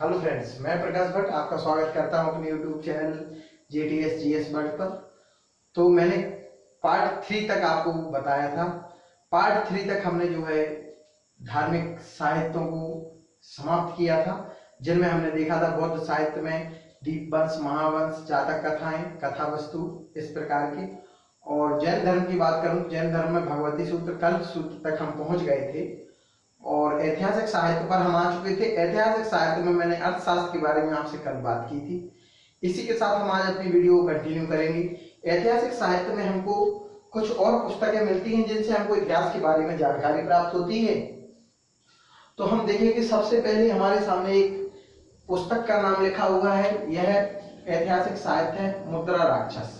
Hello friends, मैं प्रकाश भट्ट आपका स्वागत करता हूं अपने YouTube channel JTS GS world पर। तो मैंने पार्ट 3 तक आपको बताया था। पार्ट 3 तक हमने जो है धार्मिक साहित्यों को समाप्त किया था, जिनमें हमने देखा था बौद्ध साहित्य में दीपवंश, महावंश, जातक कथाएं, कथा वस्तु इस प्रकार की। और जैन धर्म की बात करूं, जैन धर्म में भगवती सूत्र, कल्प सूत्र तक हम पहुंच गए थे और ऐतिहासिक साहित्य पर हम आ चुके थे। ऐतिहासिक साहित्य में मैंने अर्थशास्त्र के बारे में आपसे कल बात की थी। इसी के साथ हम आज अपनी वीडियो को कंटिन्यू करेंगे। ऐतिहासिक साहित्य में हमको कुछ और पुस्तकें मिलती हैं जिनसे हमको इतिहास के बारे में जानकारी प्राप्त होती है। तो हम देखें कि सबसे पहले हमारे सामने एक पुस्तक का नाम लिखा हुआ है। यह ऐतिहासिक साहित्य है मुद्रा राक्षस।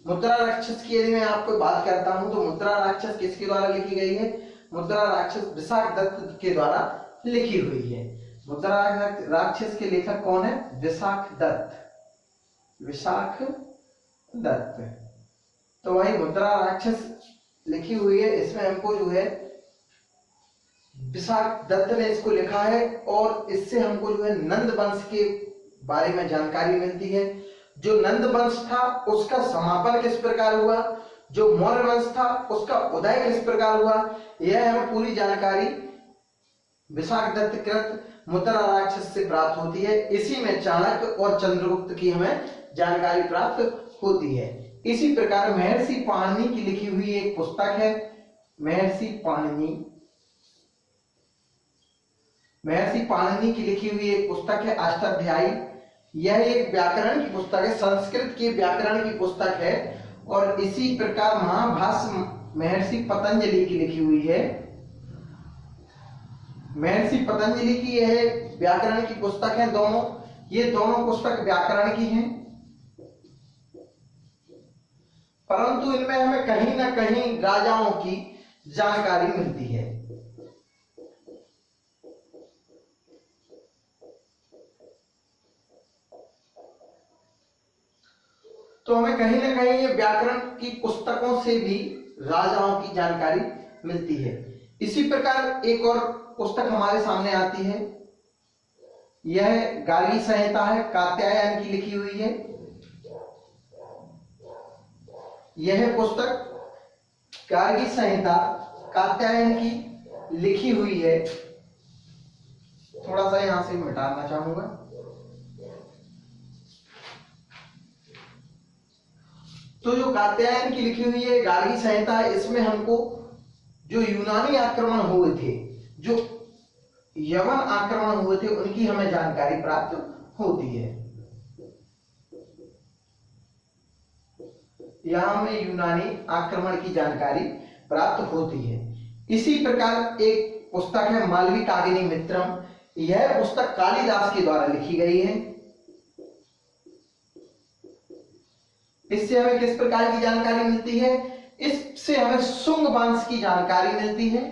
मुद्रा राक्षस की यदि मैं आपको बात करता हूं तो मुद्रा राक्षस किसके द्वारा लिखी गई है? मुद्रा राक्षस विशाख दत्त के द्वारा लिखी हुई है। मुद्रा राक्षस के लेखक कौन है? विशाख दत्त। विशाख दत्त। तो वही मुद्रा राक्षस लिखी हुई है। इसमें हमको जो है विशाख दत्त ने इसको लिखा है और इससे हमको जो है नंद वंश के बारे में जानकारी मिलती है। जो नंद वंश था उसका समापन किस प्रकार हुआ, जो मौर्य वंश था उसका उदय किस प्रकार हुआ, यह हमें पूरी जानकारी विशाख दत्त कृत मुद्रा राक्षस से प्राप्त होती है। इसी में चाणक्य और चंद्रगुप्त की हमें जानकारी प्राप्त होती है। इसी प्रकार महर्षि पाणिनि की लिखी हुई एक पुस्तक है। महर्षि पाणिनि की लिखी हुई एक पुस्तक है अष्टाध्यायी। यह एक व्याकरण की पुस्तक है, संस्कृत के व्याकरण की पुस्तक है। और इसी प्रकार महाभाष्य महर्षि पतंजलि की लिखी हुई है। महर्षि पतंजलि की यह व्याकरण की पुस्तक है। ये दोनों पुस्तक व्याकरण की हैं, परंतु इनमें हमें कहीं ना कहीं राजाओं की जानकारी मिलती है। तो हमें कहीं ना कहीं ये व्याकरण की पुस्तकों से भी राजाओं की जानकारी मिलती है। इसी प्रकार एक और पुस्तक हमारे सामने आती है। यह गार्गी संहिता है, कात्यायन की लिखी हुई है। यह पुस्तक गार्गी संहिता कात्यायन की लिखी हुई है। थोड़ा सा यहां से मिटाना चाहूंगा। तो जो कात्यायन की लिखी हुई है गार्गी संहिता है, इसमें हमको जो यूनानी आक्रमण हुए थे, जो यवन आक्रमण हुए थे, उनकी हमें जानकारी प्राप्त होती है। यहां हमें यूनानी आक्रमण की जानकारी प्राप्त होती है। इसी प्रकार एक पुस्तक है मालविकाग्नि मित्रम। यह पुस्तक कालिदास के द्वारा लिखी गई है। इससे हमें किस प्रकार की जानकारी मिलती है? इससे हमें शुंग वंश की जानकारी मिलती है।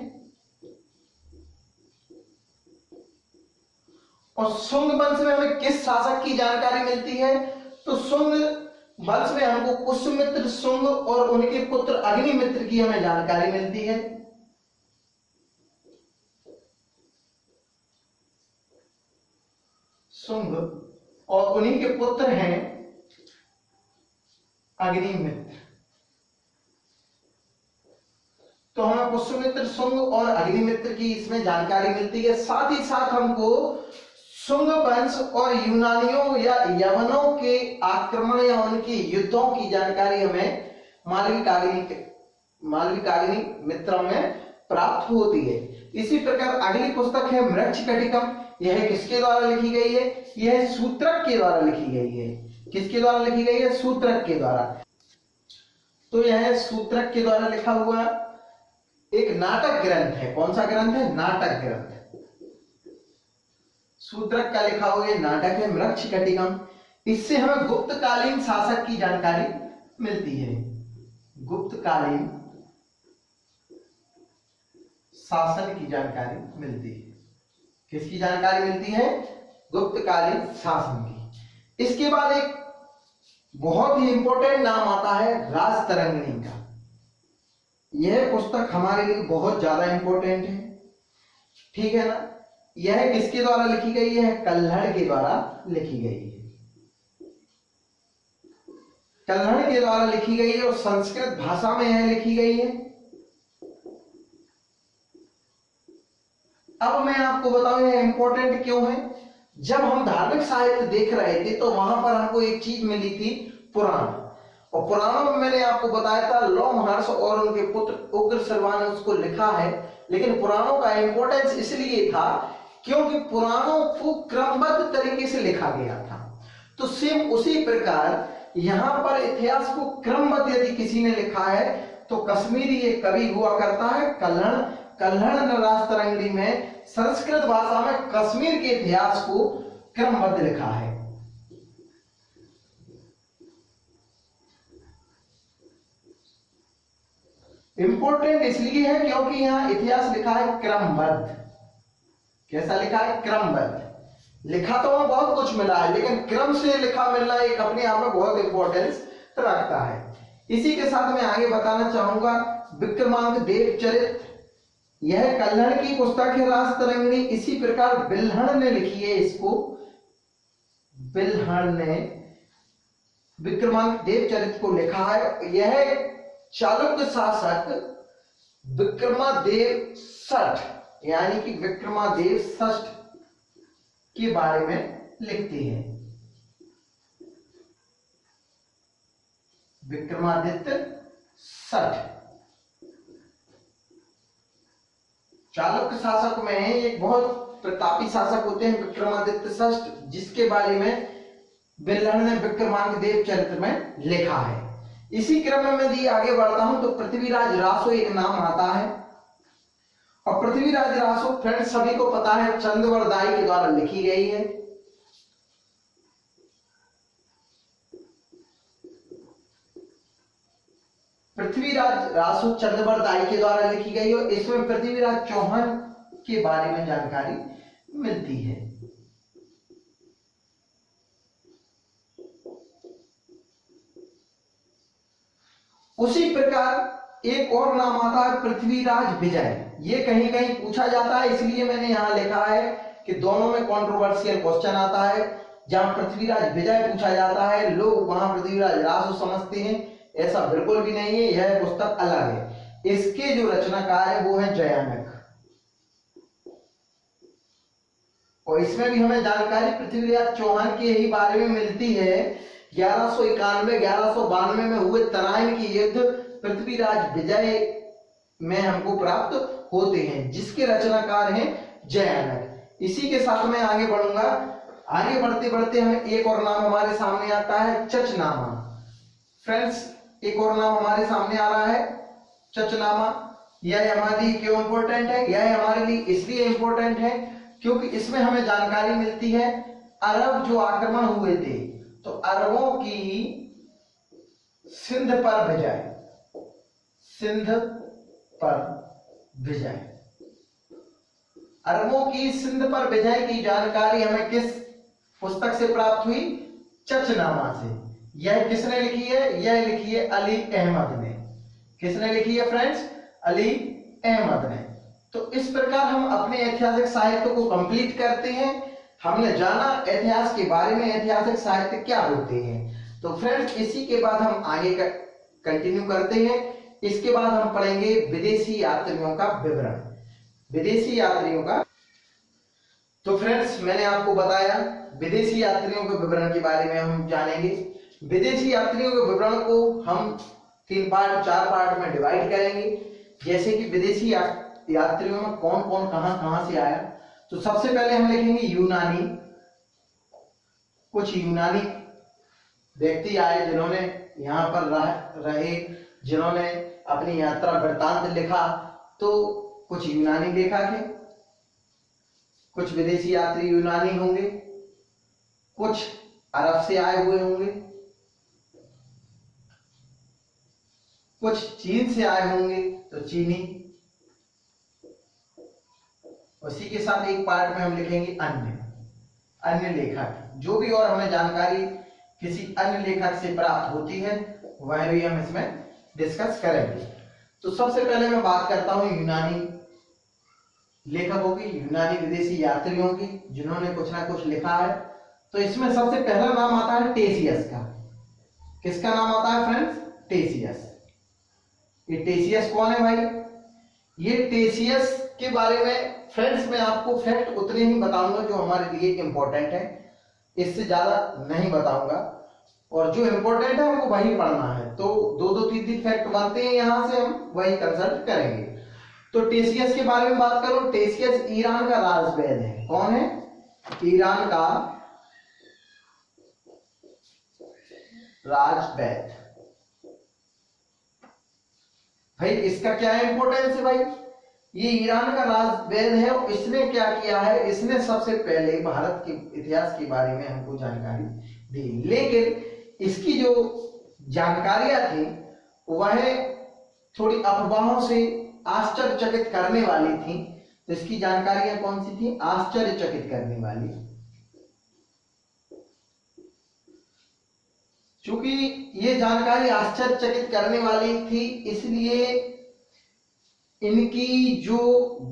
और शुंग वंश में हमें किस शासक की जानकारी मिलती है? तो शुंग वंश में हमको पुष्यमित्र शुंग और उनके पुत्र अग्निमित्र की हमें जानकारी मिलती है। शुंग और उन्हीं के पुत्र हैं अग्निमित्र। तो हमें पुष्यमित्र शुंग और अग्निमित्र की इसमें जानकारी मिलती है। साथ ही साथ हमको शुंग वंश और यूनानियों या यवनों के आक्रमण या उनके युद्धों की जानकारी हमें मालविकाग्नि मित्रम में प्राप्त होती है। इसी प्रकार अगली पुस्तक है मृच्छकटिकम। यह किसके द्वारा लिखी गई है? यह सूत्रक के द्वारा लिखी गई है। किसके द्वारा लिखी गई है? सूत्रक के द्वारा। तो यह सूत्रक के द्वारा लिखा हुआ एक नाटक ग्रंथ है। कौन सा ग्रंथ है? नाटक ग्रंथ। सूत्रक का लिखा हुआ नाटक है मृच्छकटिकम। इससे हमें गुप्तकालीन शासक की जानकारी मिलती है। गुप्तकालीन शासन की जानकारी मिलती है। किसकी जानकारी मिलती है? गुप्तकालीन शासन की। इसके बाद एक बहुत ही इंपॉर्टेंट नाम आता है राजतरंगिणी का। यह पुस्तक हमारे लिए बहुत ज्यादा इंपॉर्टेंट है, ठीक है ना। यह किसके द्वारा लिखी गई है? कल्हड़ के द्वारा लिखी गई है। कल्हड़ के द्वारा लिखी गई है और संस्कृत भाषा में यह लिखी गई है। अब मैं आपको बताऊं यह इंपॉर्टेंट क्यों है। जब हम धार्मिक साहित्य देख रहे थे तो वहां पर हमको एक चीज मिली थी, पुराण। और पुराणों में मैंने आपको बताया था लोमहर्ष और उनके पुत्र उग्रसेन ने उसको लिखा है। लेकिन पुराणों का इंपॉर्टेंस इसलिए था क्योंकि पुराणों को क्रमबद्ध तरीके से लिखा गया था। तो सेम उसी प्रकार यहां पर इतिहास को क्रमबद्ध यदि किसी ने लिखा है तो कश्मीरी एक कवि हुआ करता है कल्हड़। कल्हड़ ने राजतरंगिणी में संस्कृत भाषा में कश्मीर के इतिहास को क्रमबद्ध लिखा है। इंपॉर्टेंट इसलिए है क्योंकि यहां इतिहास लिखा है क्रमबद्ध। कैसा लिखा है? क्रमबद्ध। लिखा तो वहां बहुत कुछ मिला है लेकिन क्रम से लिखा मिलना एक अपने आप में बहुत इंपॉर्टेंस रखता है। इसी के साथ मैं आगे बताना चाहूंगा विक्रमांक देवचरित। यह कल्हड़ की पुस्तक है राजतरंगिणी। इसी प्रकार बिल्हण ने लिखी है इसको। बिल्हण ने विक्रमांक देवचरित को लिखा है। यह चालुक्य शासक विक्रमादेव षष्ठ यानी कि विक्रमादेव षष्ठ के बारे में लिखते हैं। विक्रमादित्य षष्ठ चालुक्य शासक में एक बहुत प्रतापी शासक होते हैं विक्रमादित्य षष्ठ, जिसके बारे में बिल्हण ने विक्रमांक देवचरित में लिखा है। इसी क्रम में यदि आगे बढ़ता हूं तो पृथ्वीराज रासो एक नाम आता है। और पृथ्वीराज रासो फ्रेंड्स सभी को पता है चंद्रवरदाई के द्वारा लिखी गई है। पृथ्वीराज रासो चंद्रवरदाई के द्वारा लिखी गई और इसमें पृथ्वीराज चौहान के बारे में जानकारी मिलती है। उसी प्रकार एक और नाम आता है पृथ्वीराज विजय। ये कहीं कहीं पूछा जाता है इसलिए मैंने यहां लिखा है कि दोनों में कंट्रोवर्शियल क्वेश्चन आता है। जहां पृथ्वीराज विजय पूछा जाता है लोग वहां पृथ्वीराज रासो समझते हैं, ऐसा बिल्कुल भी नहीं है। यह पुस्तक अलग है। इसके जो रचनाकार है वो है जयानक और इसमें भी हमें जानकारी पृथ्वीराज चौहान के ही बारे में मिलती है। 1191-1192 में हुए तराइन की युद्ध पृथ्वीराज विजय में हमको प्राप्त होते हैं, जिसके रचनाकार हैं जयानक। इसी के साथ में आगे बढ़ूंगा। आगे बढ़ते बढ़ते हमें एक और नाम हमारे सामने आता है चचनामा। फ्रेंड्स एक और नाम हमारे सामने आ रहा है चचनामा। यह हमारे लिए क्यों इंपॉर्टेंट है? यह हमारे लिए इसलिए इंपॉर्टेंट है क्योंकि इसमें हमें जानकारी मिलती है अरब जो आक्रमण हुए थे तो अरबों की सिंध पर विजय, सिंध पर विजय, अरबों की सिंध पर विजय की जानकारी हमें किस पुस्तक से प्राप्त हुई? चचनामा से। यह किसने लिखी है? यह लिखी है अली अहमद ने। किसने लिखी है फ्रेंड्स? अली अहमद ने। तो इस प्रकार हम अपने ऐतिहासिक साहित्य को कंप्लीट करते हैं। हमने जाना इतिहास के बारे में, ऐतिहासिक साहित्य क्या होते हैं। तो फ्रेंड्स इसी के बाद हम आगे कंटिन्यू करते हैं। इसके बाद हम पढ़ेंगे विदेशी यात्रियों का विवरण, विदेशी यात्रियों का। तो फ्रेंड्स मैंने आपको बताया विदेशी यात्रियों के विवरण के बारे में हम जानेंगे। विदेशी यात्रियों के विवरण को हम 3 पार्ट 4 पार्ट में डिवाइड करेंगे। जैसे कि विदेशी यात्रियों में कौन कौन कहां से आया। तो सबसे पहले हम लिखेंगे यूनानी। कुछ यूनानी व्यक्ति आए जिन्होंने यहाँ पर रहे, जिन्होंने अपनी यात्रा वृत्तांत लिखा। तो कुछ यूनानी लेखक हैं, कुछ विदेशी यात्री यूनानी होंगे, कुछ अरब से आए हुए होंगे, कुछ चीन से आए होंगे तो चीनी। उसी के साथ एक पार्ट में हम लिखेंगे अन्य लेखक। जो भी और हमें जानकारी किसी अन्य लेखक से प्राप्त होती है वह भी हम इसमें डिस्कस करेंगे। तो सबसे पहले मैं बात करता हूं यूनानी लेखकों की, यूनानी विदेशी यात्रियों की, जिन्होंने कुछ ना कुछ लिखा है। तो इसमें सबसे पहला नाम आता है टेसियस का। किसका नाम आता है फ्रेंड्स? टेसियस। ये टेसियस कौन है भाई? ये टेसियस के बारे में फ्रेंड्स मैं आपको फैक्ट उतने ही बताऊंगा जो हमारे लिए इंपॉर्टेंट है, इससे ज्यादा नहीं बताऊंगा। और जो इंपॉर्टेंट है हमको वही पढ़ना है, तो दो दो तीन तीन फैक्ट बनते हैं, यहां से हम वही कंसल्ट करेंगे। तो टेसियस के बारे में बात करूं, टेसियस ईरान का राजवैद है। कौन है? ईरान का राजवैद। भाई इसका क्या इंपॉर्टेंस है भाई? ये ईरान का राजवैद है और इसने क्या किया है, इसने सबसे पहले भारत के इतिहास के बारे में हमको जानकारी दी। लेकिन इसकी जो जानकारियां थी वह थोड़ी अफवाहों से आश्चर्यचकित करने वाली थी। तो इसकी जानकारियां कौन सी थी? आश्चर्यचकित करने वाली। क्योंकि ये जानकारी आश्चर्यचकित करने वाली थी, इसलिए इनकी जो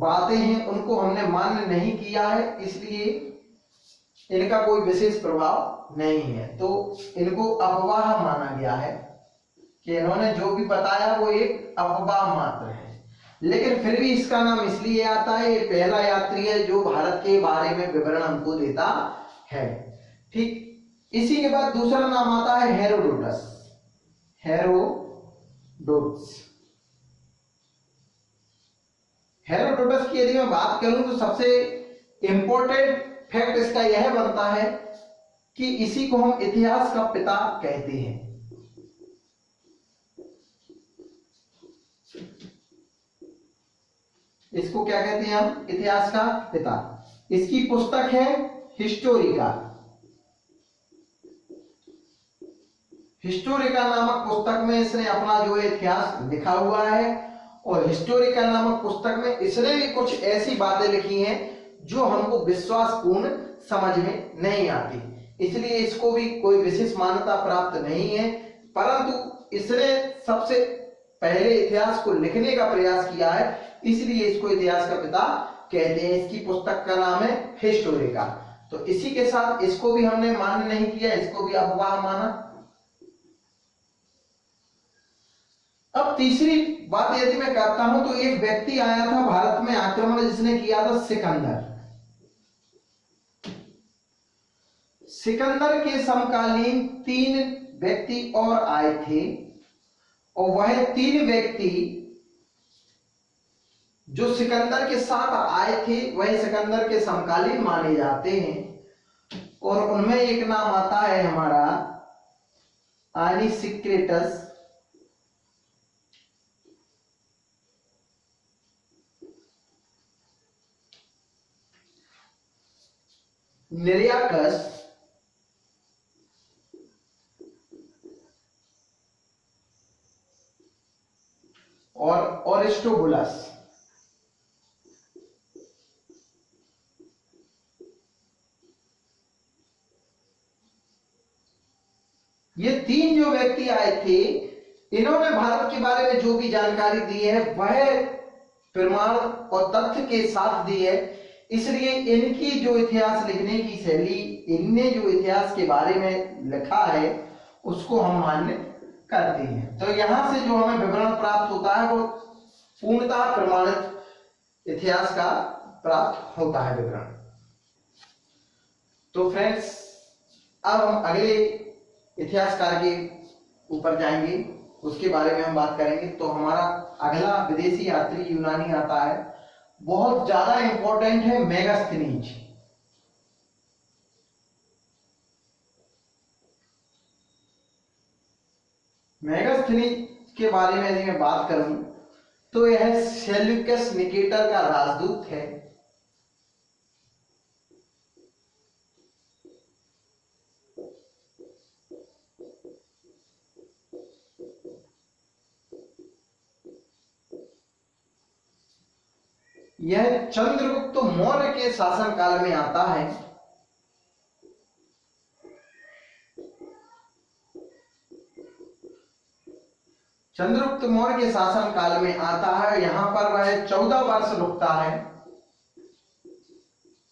बातें हैं उनको हमने मान्य नहीं किया है, इसलिए इनका कोई विशेष प्रभाव नहीं है। तो इनको अफवाह माना गया है कि इन्होंने जो भी बताया वो एक अफवाह मात्र है। लेकिन फिर भी इसका नाम इसलिए आता है, ये पहला यात्री है जो भारत के बारे में विवरण हमको देता है। ठीक, इसी के बाद दूसरा नाम आता है हेरोडोटस। हेरोडोटस। हेरोडोटस की यदि मैं बात करूं तो सबसे इंपॉर्टेंट फैक्ट इसका यह बनता है कि इसी को हम इतिहास का पिता कहते हैं। इसको क्या कहते हैं हम? इतिहास का पिता। इसकी पुस्तक है हिस्टोरिका। हिस्टोरिका नामक पुस्तक में इसने अपना जो इतिहास लिखा हुआ है, और हिस्टोरिका नामक पुस्तक में इसने भी कुछ ऐसी बातें लिखी हैं जो हमको विश्वासपूर्ण समझ में नहीं आती, इसलिए इसको भी कोई विशेष मान्यता प्राप्त नहीं है। परंतु इसने सबसे पहले इतिहास को लिखने का प्रयास किया है, इसलिए इसको इतिहास का पिता कहते हैं। इसकी पुस्तक का नाम है हिस्टोरिका। तो इसी के साथ इसको भी हमने मान्य नहीं किया, इसको भी अफवाह माना। अब तीसरी बात यदि मैं करता हूं तो एक व्यक्ति आया था भारत में आक्रमण जिसने किया था, सिकंदर। सिकंदर के समकालीन 3 व्यक्ति और आए थे, और वह 3 व्यक्ति जो सिकंदर के साथ आए थे वह सिकंदर के समकालीन माने जाते हैं। और उनमें एक नाम आता है हमारा आनिसिक्रेटस, निरियाकस और एरिस्टोबुलस। ये 3 जो व्यक्ति आए थे, इन्होंने भारत के बारे में जो भी जानकारी दी है वह प्रमाण और तथ्य के साथ दी है, इसलिए इनकी जो इतिहास लिखने की शैली, इनने जो इतिहास के बारे में लिखा है उसको हम मान्य करते हैं। तो यहां से जो हमें विवरण प्राप्त होता है वो पूर्णतः प्रमाणित इतिहास का प्राप्त होता है विवरण। तो फ्रेंड्स, अब हम अगले इतिहासकार के ऊपर जाएंगे, उसके बारे में हम बात करेंगे। तो हमारा अगला विदेशी यात्री यूनानी आता है, बहुत ज्यादा इंपॉर्टेंट है, मेगास्थनीज। मेगास्थनीज के बारे में यदि मैं बात करूं तो यह सेल्यूकस निकेटर का राजदूत है। यह चंद्रगुप्त मौर्य के शासनकाल में आता है। चंद्रगुप्त मौर्य के शासनकाल में आता है, यहां पर वह 14 वर्ष रुकता है।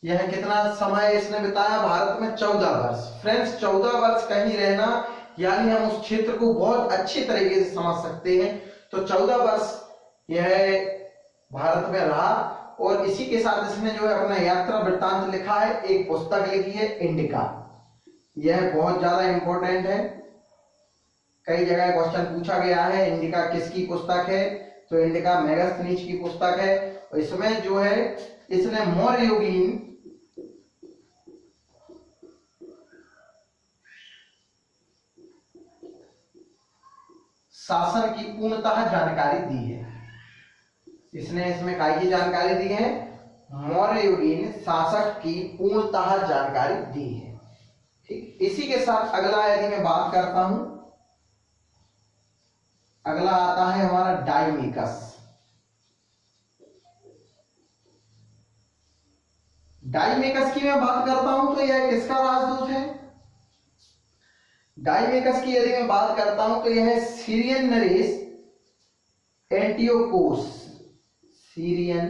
यह कितना समय इसने बिताया भारत में? 14 वर्ष। फ्रेंड्स 14 वर्ष कहीं रहना यानी हम उस क्षेत्र को बहुत अच्छी तरीके से समझ सकते हैं। तो 14 वर्ष यह भारत में रहा और इसी के साथ इसने जो है अपना यात्रा वृत्तांत लिखा है, एक पुस्तक लिखी है इंडिका। यह बहुत ज्यादा इंपॉर्टेंट है, कई जगह क्वेश्चन पूछा गया है इंडिका किसकी पुस्तक है, तो इंडिका मेगास्थनीज की पुस्तक है। और इसमें जो है इसने मौर्ययुगीन शासन की पूर्णतः जानकारी दी है। इसने इसमें काय की जानकारी दी है? मौर्ययुगीन शासक की पूर्णतः जानकारी दी है। ठीक, इसी के साथ अगला यदि मैं बात करता हूं, अगला आता है हमारा डायमिकस। डायमिकस की मैं बात करता हूं तो यह किसका राजदूत है? डायमिकस की यदि मैं बात करता हूं तो यह सीरियन नरेश एंटियोकोस, सीरियन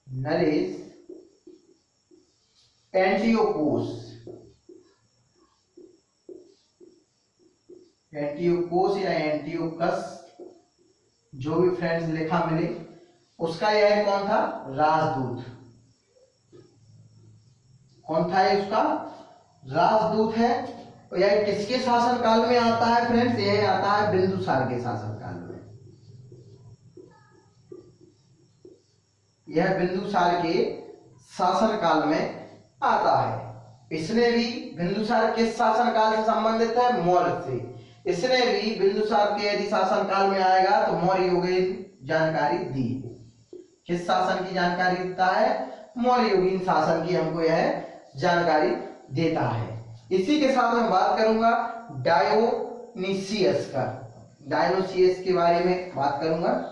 नरेश एंटियोकोस, एंटियोकोस या एंटियोकस जो भी फ्रेंड्स लिखा मिले, उसका यह कौन था? राजदूत। कौन था ये? उसका राजदूत है। और यह किसके शासन काल में आता है फ्रेंड्स? यह आता है बिंदुसार के शासन काल में। यह बिंदुसार के शासन काल में आता है। इसने भी बिंदुसार किस शासन काल से संबंधित है? मौर्य से। इसने भी बिंदुसार के यदि शासन काल में आएगा तो मौर्य युगीन जानकारी दी। किस शासन की जानकारी देता है? मौर्य युगीन शासन की हमको यह जानकारी देता है। इसी के साथ मैं बात करूंगा डायोनीसियस का। डायोनीसियस के बारे में बात करूंगा।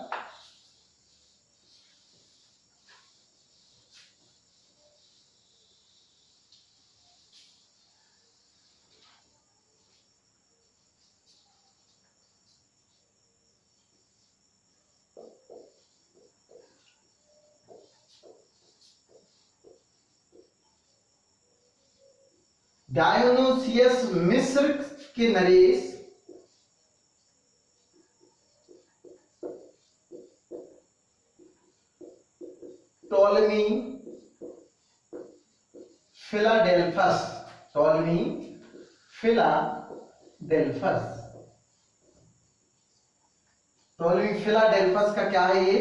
डायोनीसियस मिस्र के Naresh Ptolemy Philadelphus, Ptolemy Philadelphus, Ptolemy Philadelphus का क्या है? ये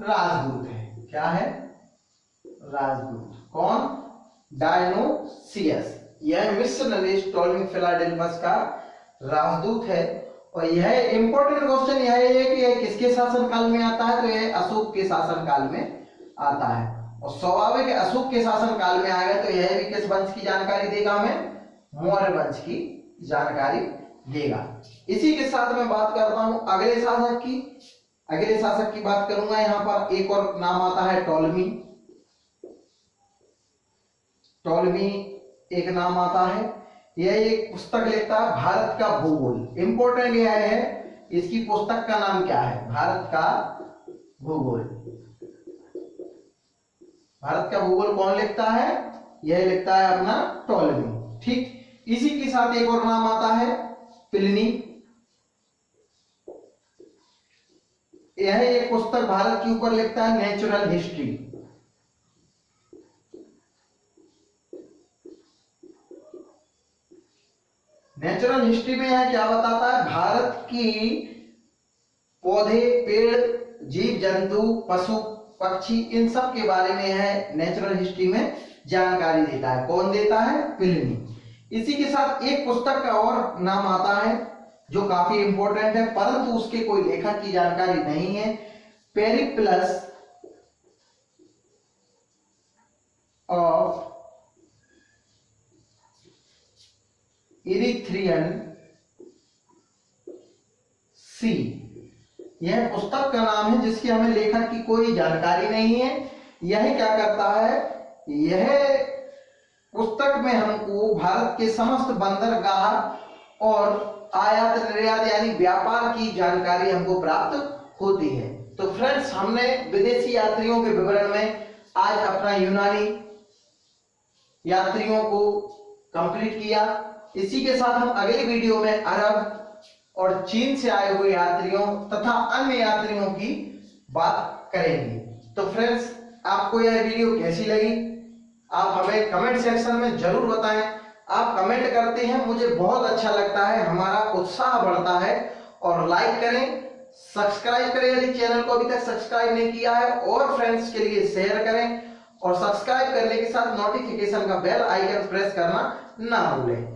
राजदूत है। क्या है? राजदूत। कौन? डायोनीसियस। यह मिस्र नरेश टोलेमी फिलाडेल्फस का राजदूत है। और यह इंपॉर्टेंट क्वेश्चन यह है कि यह किसके शासन काल में आता है? तो यह अशोक के शासन काल में आता है। और स्वाभाविक अशोक के शासन काल में आएगा तो यह भी किस वंश की जानकारी देगा? हमें मौर्य वंश की जानकारी देगा। इसी के साथ मैं बात करता हूं अगले शासक की। अगले शासक की बात करूंगा। यहां पर एक और नाम आता है टोलेमी। टोलेमी एक नाम आता है। यह एक पुस्तक लिखता है भारत का भूगोल। इंपॉर्टेंट यह है इसकी पुस्तक का नाम क्या है? भारत का भूगोल। भारत का भूगोल कौन लिखता है? यह लिखता है अपना टोलेमी। ठीक, इसी के साथ एक और नाम आता है प्लिनी। यह एक पुस्तक भारत के ऊपर लिखता है नेचुरल हिस्ट्री। नेचुरल हिस्ट्री में यह क्या बताता है? भारत की पौधे, पेड़, जीव जंतु, पशु पक्षी, इन सब के बारे में यह नेचुरल हिस्ट्री में जानकारी देता है। कौन देता है? प्लिनी। इसी के साथ एक पुस्तक का और नाम आता है जो काफी इंपॉर्टेंट है परंतु उसके कोई लेखक की जानकारी नहीं है। पेरिप्लस ऑफ इरिथ्रियन सी, यह पुस्तक का नाम है जिसकी हमें लेखक की कोई जानकारी नहीं है। यह क्या करता है? यह पुस्तक में हमको भारत के समस्त बंदरगाह और आयात निर्यात यानी व्यापार की जानकारी हमको प्राप्त होती है। तो फ्रेंड्स, हमने विदेशी यात्रियों के विवरण में आज अपना यूनानी यात्रियों को कंप्लीट किया। इसी के साथ हम अगली वीडियो में अरब और चीन से आए हुए यात्रियों तथा अन्य यात्रियों की बात करेंगे। तो फ्रेंड्स, आपको यह वीडियो कैसी लगी आप हमें कमेंट सेक्शन में जरूर बताएं। आप कमेंट करते हैं, मुझे बहुत अच्छा लगता है, हमारा उत्साह बढ़ता है। और लाइक करें, सब्सक्राइब करें यदि चैनल को अभी तक सब्सक्राइब नहीं किया है, और फ्रेंड्स के लिए शेयर करें, और सब्सक्राइब करने के साथ नोटिफिकेशन का बेल आइकन प्रेस करना ना भूलें।